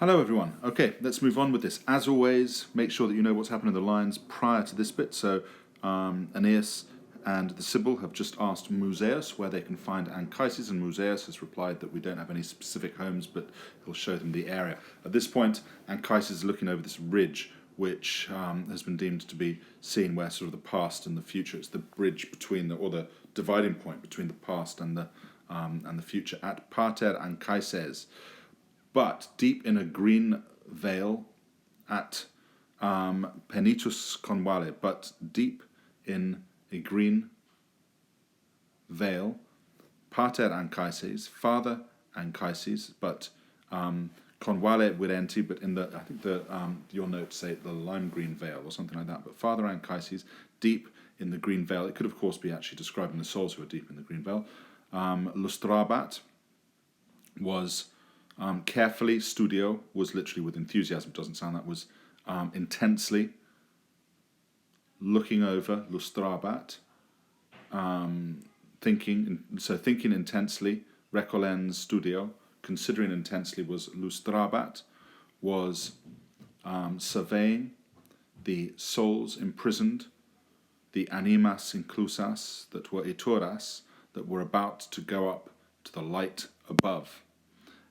Hello everyone. Okay, let's move on with this. As always, make sure that you know what's happened in the lines prior to this bit. So Aeneas and the Sibyl have just asked Musaeus where they can find Anchises, and Musaeus has replied that we don't have any specific homes, but he'll show them the area. At this point, Anchises is looking over this ridge, which has been deemed to be seen where sort of the past and the future. It's the bridge between the dividing point between the past and the future at Pater Anchises. But deep in a green vale at Penitus Convale, but deep in a green vale, Pater Anchises, Father Anchises, but Convale Virenti, but I think your notes say the lime green vale or something like that, but Father Anchises, deep in the green vale. It could of course be actually describing the souls who are deep in the green vale. Lustrabat was carefully, studio was literally with enthusiasm, doesn't sound that, was intensely looking over, lustrabat, thinking intensely, recolens studio, considering intensely was lustrabat, was surveying the souls imprisoned, the animas inclusas that were ituras, that were about to go up to the light above.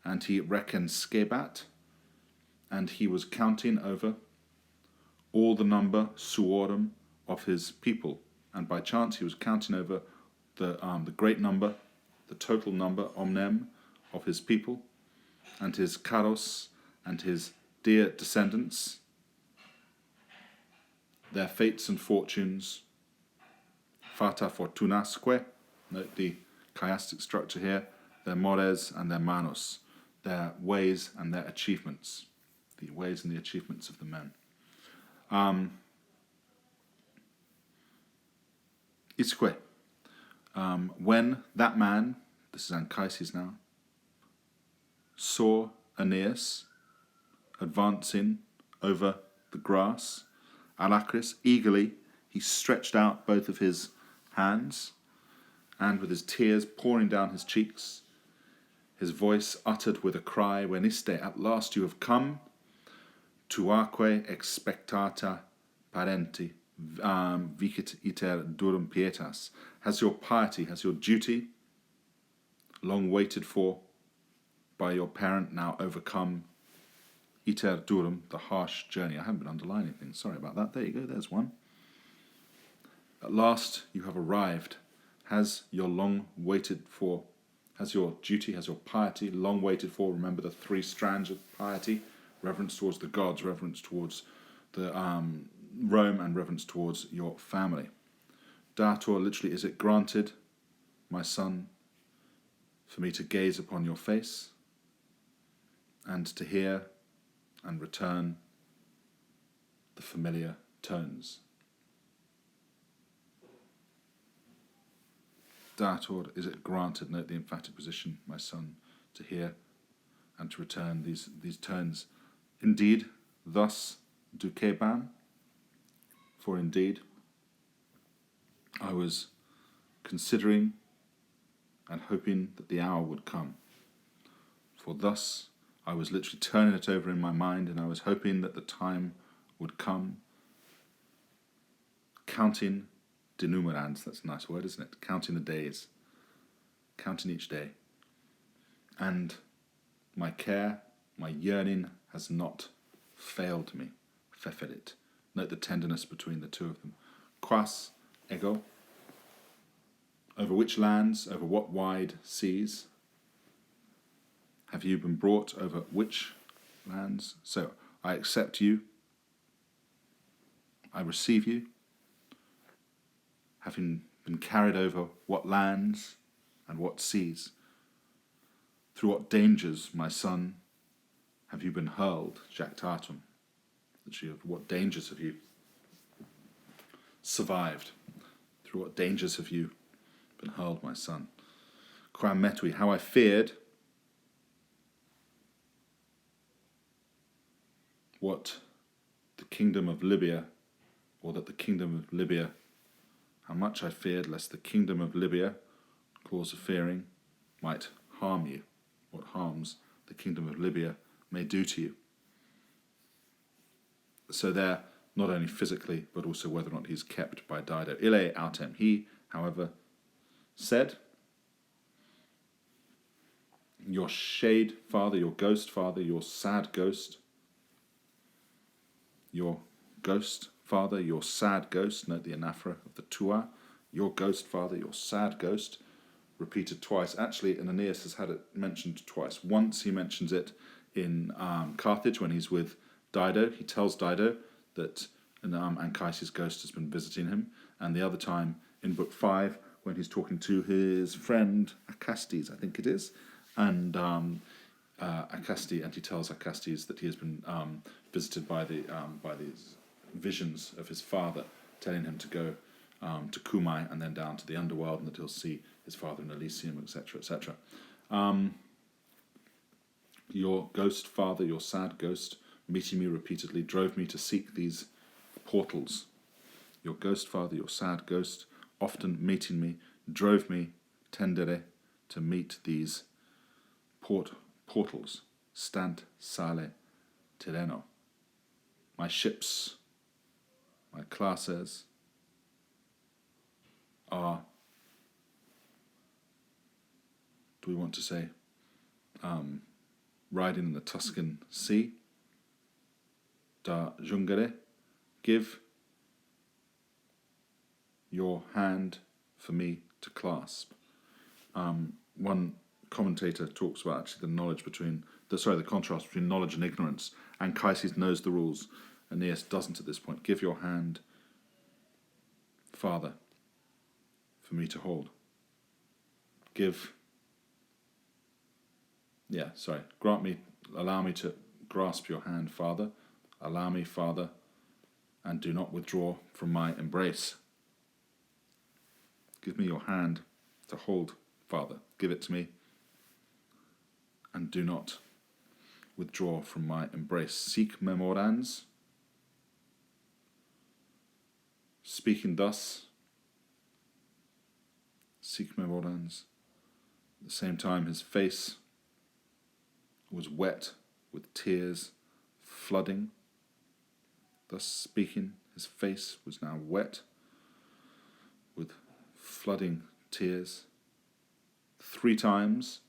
And he reconscebat, and he was counting over all the number suorum of his people, and by chance he was counting over the great number, the total number omnem of his people, and his caros and his dear descendants, their fates and fortunes, fata fortunasque, note the chiastic structure here, their mores and their manos, their ways and their achievements, the ways and the achievements of the men. Isque, when that man, this is Anchises now, saw Aeneas advancing over the grass, Alacris, eagerly, he stretched out both of his hands, and with his tears pouring down his cheeks, his voice uttered with a cry, Veniste, at last you have come, tuaque expectata parenti, vicit iter durum pietas. Has your piety, has your duty, long waited for by your parent, now overcome, iter durum, the harsh journey. I haven't been underlining things, sorry about that. There you go, there's one. At last you have arrived. Has your long waited for, has your duty, has your piety, long waited for, remember the three strands of piety, reverence towards the gods, reverence towards the Rome, and reverence towards your family. Dator, literally, is it granted, my son, for me to gaze upon your face, and to hear and return the familiar tones. Dator, is it granted, note the emphatic position, my son, to hear and to return these tones. Indeed, thus duceban, for indeed, I was considering and hoping that the hour would come. For thus, I was literally turning it over in my mind, and I was hoping that the time would come, counting denumerans, that's a nice word, isn't it? Counting the days, counting each day. And my care, my yearning has not failed me. Fefelit. Note the tenderness between the two of them. Quas ego. Over which lands, over what wide seas have you been brought, over which lands? So I accept you. I receive you. Having been carried over what lands and what seas? Through what dangers, my son, have you been hurled, jactatum? Literally, of what dangers have you survived? Through what dangers have you been hurled, my son? Quam metui, how I feared what the kingdom of Libya, or that the kingdom of Libya, how much I feared lest the kingdom of Libya, cause of fearing, might harm you. What harms the kingdom of Libya may do to you. So there, not only physically, but also whether or not he's kept by Dido. Ille autem. He, however, said, your shade father, your ghost father, your sad ghost, your ghost father, your sad ghost, note the anaphora of the tua, your ghost father, your sad ghost, repeated twice. Actually, Aeneas has had it mentioned twice. Once he mentions it in Carthage when he's with Dido. He tells Dido that Anchises' ghost has been visiting him. And the other time in Book 5 when he's talking to his friend Acastes, I think it is. And Acastes, and he tells Acastes that he has been visited by these visions of his father, telling him to go to Cumae and then down to the underworld, and that he'll see his father in Elysium, etc., etc. Your ghost father, your sad ghost, meeting me repeatedly, drove me to seek these portals. Your ghost father, your sad ghost, often meeting me, drove me, tendere, to meet these portals. Stant sale Tirreno. My ships, my classes are, do we want to say, riding in the Tuscan Sea. Da giungere, give your hand for me to clasp. One commentator talks about actually the contrast between knowledge and ignorance. Anchises knows the rules. Aeneas doesn't at this point. Give your hand, father, for me to hold. Allow me to grasp your hand, father. Allow me, father, and do not withdraw from my embrace. Give me your hand to hold, father. Give it to me, and do not withdraw from my embrace. Sic memorans. Speaking thus, sic memorans. At the same time, his face was wet with tears flooding. Thus speaking, his face was now wet with flooding tears. 3 times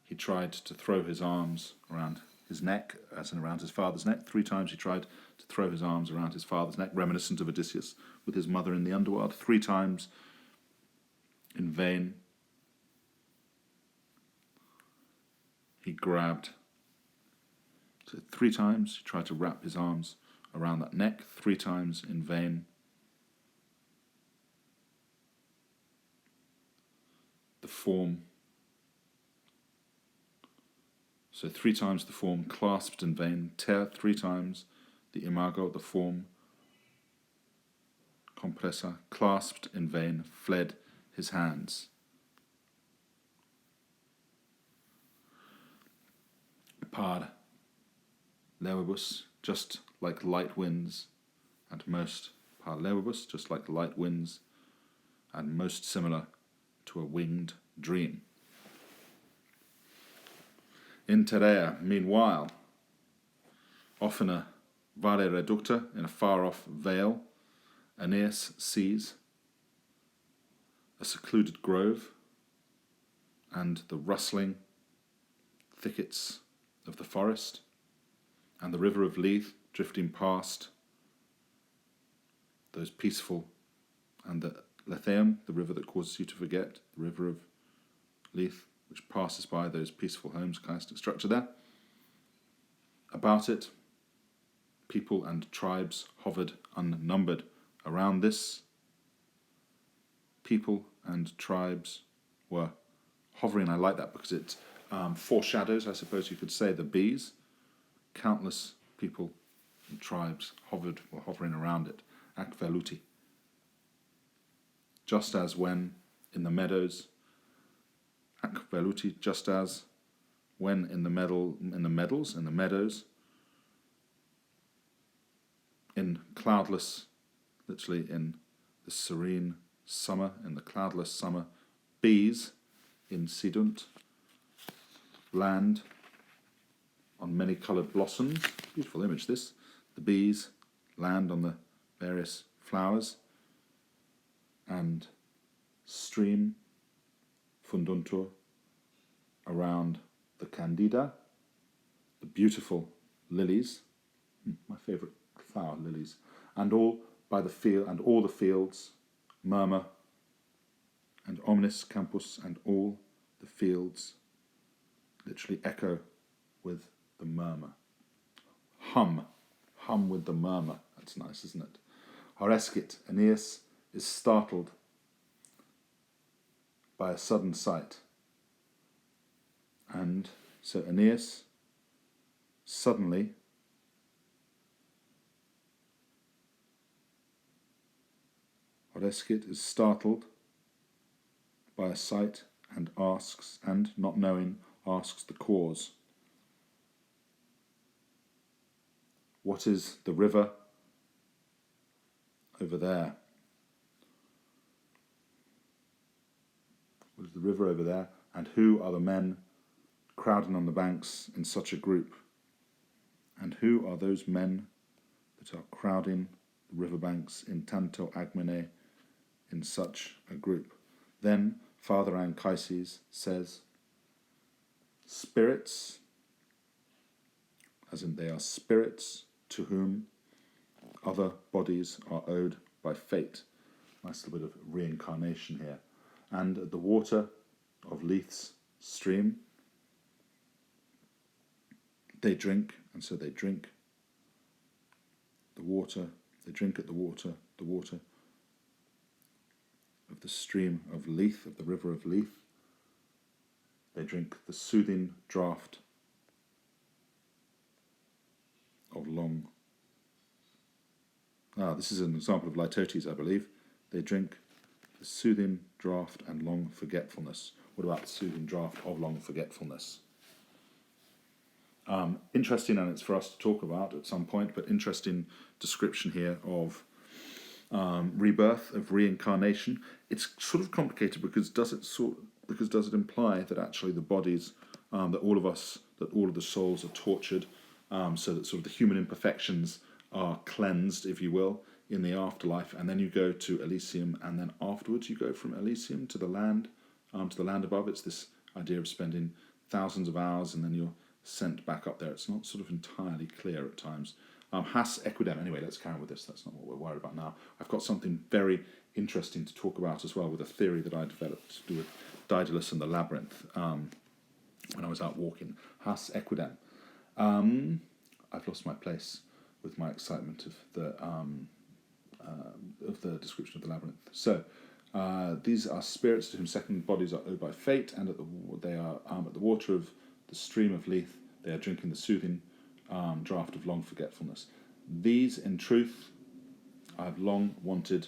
he tried to throw his arms around his neck, as in around his father's neck. 3 times he tried to throw his arms around his father's neck, reminiscent of Odysseus with his mother in the underworld. 3 times in vain he grabbed. So 3 times he tried to wrap his arms around that neck. 3 times in vain. The form. So 3 times the form clasped in vain. 3 times the imago, the form, compressa, clasped in vain, fled his hands. Par levibus, just like light winds, and most par levibus, just like light winds, and most similar to a winged dream. In Terea, meanwhile, oftener vale reducta, in a far-off vale, Aeneas sees a secluded grove and the rustling thickets of the forest, and the river of Lethe drifting past those peaceful, and the Letheum, the river that causes you to forget, the river of Lethe, which passes by those peaceful homes, chiastic structure there. About it, people and tribes hovered unnumbered. Around this, people and tribes were hovering. I like that because it foreshadows, I suppose you could say, the bees. Countless people and tribes were hovering around it. Ac veluti. Just as when in the meadows, ac veluti, just as when in the meadows, in cloudless, literally in the serene summer, in the cloudless summer, bees insidunt, land, on many-coloured blossoms. Beautiful image, this. The bees land on the various flowers. And stream funduntur around the candida, the beautiful lilies, my favourite flower, lilies, and all by the field, and all the fields murmur, and omnis campus, and all the fields literally echo with the murmur. Hum with the murmur. That's nice, isn't it? Horescit, Aeneas is startled by a sudden sight. And so Aeneas suddenly Horescit is startled by a sight and asks, and not knowing, asks the cause. What is the river over there? What is the river over there? And who are the men crowding on the banks in such a group? And who are those men that are crowding the riverbanks in tanto agmene in such a group? Then Father Anchises says, spirits, as in they are spirits to whom other bodies are owed by fate. Nice little bit of reincarnation here. And the water of Leith's stream, they drink, and so they drink the water, they drink at the water of the stream of Leith, of the river of Leith. They drink the soothing draught of long. This is an example of litotes, I believe. They drink the soothing draught and long forgetfulness. What about the soothing draught of long forgetfulness? Interesting, and it's for us to talk about at some point, but interesting description here of rebirth, of reincarnation. It's sort of complicated because does it imply that actually the bodies, that all of us, that all of the souls are tortured, so that sort of the human imperfections are cleansed, if you will, in the afterlife, and then you go to Elysium, and then afterwards you go from Elysium to the land above. It's this idea of spending thousands of hours and then you're sent back up there. It's not sort of entirely clear at times. Has equidem. Anyway, let's carry on with this. That's not what we're worried about now. I've got something very interesting to talk about as well, with a theory that I developed to do with Daedalus and the labyrinth when I was out walking. Has equidem. I've lost my place with my excitement of the description of the labyrinth. So these are spirits to whom second bodies are owed by fate, and they are at the water of the stream of Leith. They are drinking the soothing draught of long forgetfulness. These, in truth, I've long wanted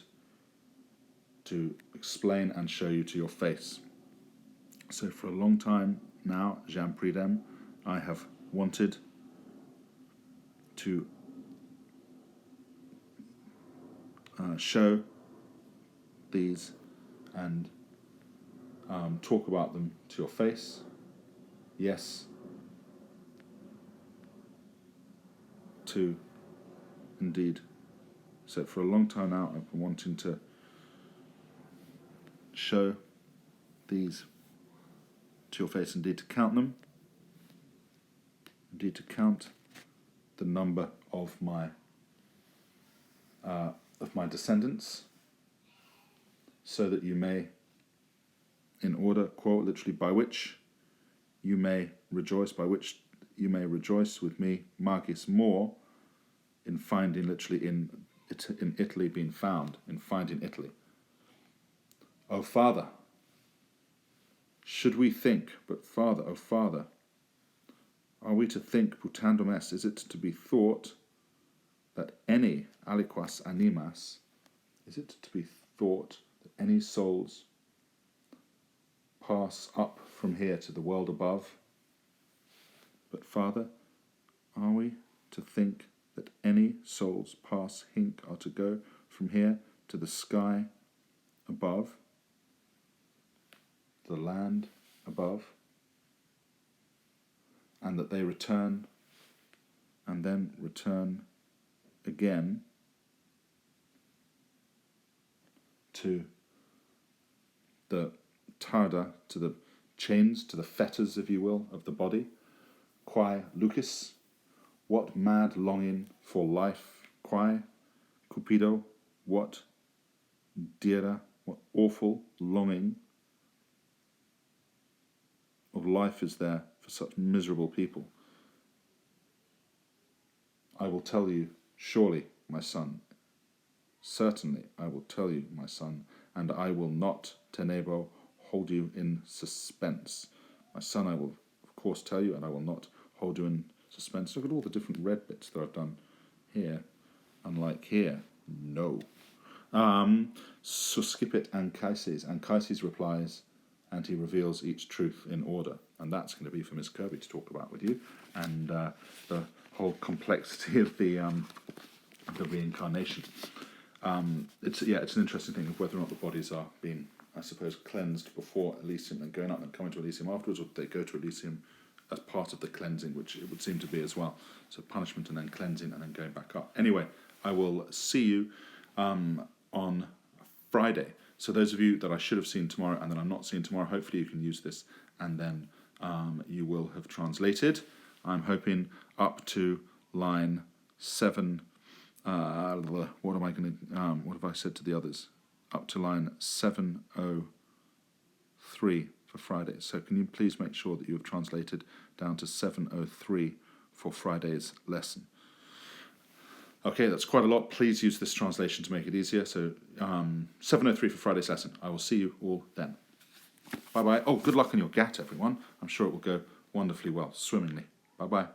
to explain and show you to your face. So for a long time now, Jean Pridem, I have wanted to show these and talk about them to your face. Yes, to indeed. So for a long time now, I've been wanting to show these to your face, indeed to count them, indeed to count the number of my descendants, so that you may, in order, quote, literally, by which you may rejoice with me, magis, more, in finding, literally, in Italy being found, in finding Italy. O Father, should we think, but Father, O Father, are we to think, putandum est, is it to be thought that any aliquas animas, is it to be thought that any souls pass up from here to the world above? But Father, are we to think that any souls pass hinc are to go from here to the sky above, the land above, and that they return and then return again to the tarda, to the chains, to the fetters, if you will, of the body. Quae lucis, what mad longing for life? Quae cupido, what dear, what awful longing of life is there for such miserable people? I will tell you, surely, my son. Certainly, I will tell you, my son, and I will not, tenebo, hold you in suspense. My son, I will, of course, tell you, and I will not hold you in suspense. Look at all the different red bits that I've done here, unlike here. No. Suscipit Anchises. Anchises replies, and he reveals each truth in order. And that's going to be for Miss Kirby to talk about with you, and the whole complexity of the reincarnation. It's an interesting thing of whether or not the bodies are being, I suppose, cleansed before Elysium and going up and coming to Elysium afterwards, or they go to Elysium as part of the cleansing, which it would seem to be as well. So punishment and then cleansing and then going back up. Anyway, I will see you on Friday. So those of you that I should have seen tomorrow and that I'm not seeing tomorrow, hopefully you can use this and then you will have translated. I'm hoping up to line 7. What am I going to? What have I said to the others? Up to line 703 for Friday. So can you please make sure that you have translated down to 703 for Friday's lesson? Okay, that's quite a lot. Please use this translation to make it easier. So 703 for Friday's lesson. I will see you all then. Bye-bye. Oh, good luck on your GAT, everyone. I'm sure it will go wonderfully well, swimmingly. Bye-bye.